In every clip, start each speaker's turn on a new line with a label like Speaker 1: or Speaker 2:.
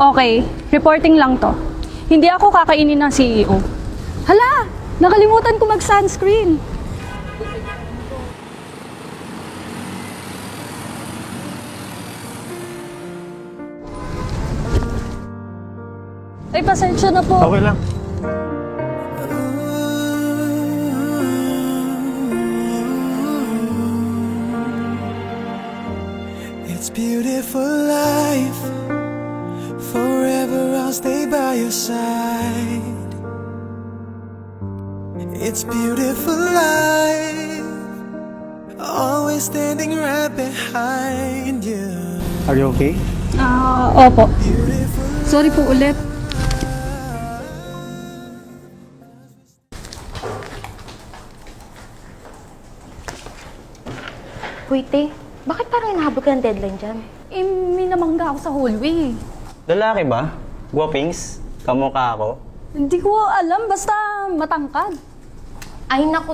Speaker 1: Okay, reporting lang to. Hindi ako kakainin ng CEO. Hala! Nakalimutan ko mag-sunscreen. Ay, pasensya na po.
Speaker 2: Okay lang.
Speaker 3: It's beautiful life. Forever I'll stay by your side. It's beautiful life. Always standing right behind you.
Speaker 2: Are you okay?
Speaker 1: Opo. Sorry po ulit.
Speaker 4: Wait bakit parang hinahabol ka ng deadline dyan?
Speaker 1: Eh, may namangga ako sa hallway.
Speaker 5: Lalaki ba? Guwapings? Kamukha ako?
Speaker 1: Hindi ko alam, basta matangkad.
Speaker 4: Ay naku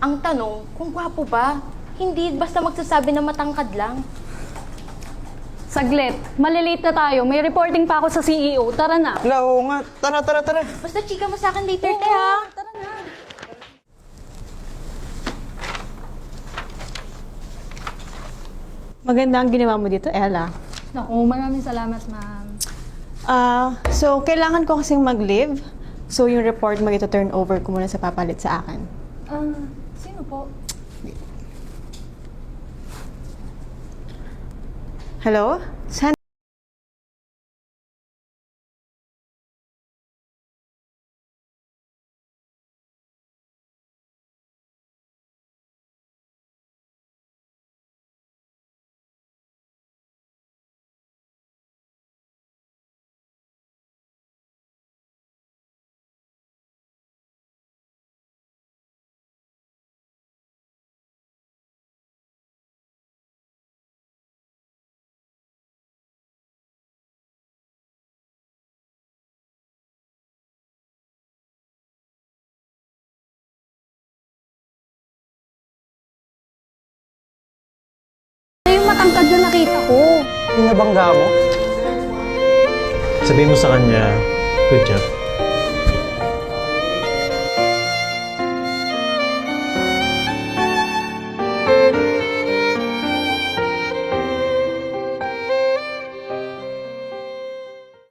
Speaker 4: ang tanong kung gwapo ba? Hindi basta magsasabi na matangkad lang.
Speaker 1: Saglit, malilate na tayo. May reporting pa ako sa CEO. Tara na.
Speaker 5: Oo nga. Tara.
Speaker 4: Basta chika mo sa akin later ha.
Speaker 1: Tara na.
Speaker 6: Maganda ang ginawa mo dito, Ella.
Speaker 1: Naku, maraming salamat, ma'am.
Speaker 6: So, kailangan ko kasing mag-leave. So, yung report mag-turn over ko muna sa papalit sa akin.
Speaker 1: Sino po?
Speaker 6: Hello? Saan?
Speaker 1: Yung matangkad na nakita ko.
Speaker 5: Pinabangga mo?
Speaker 2: Sabihin mo sa kanya, good job.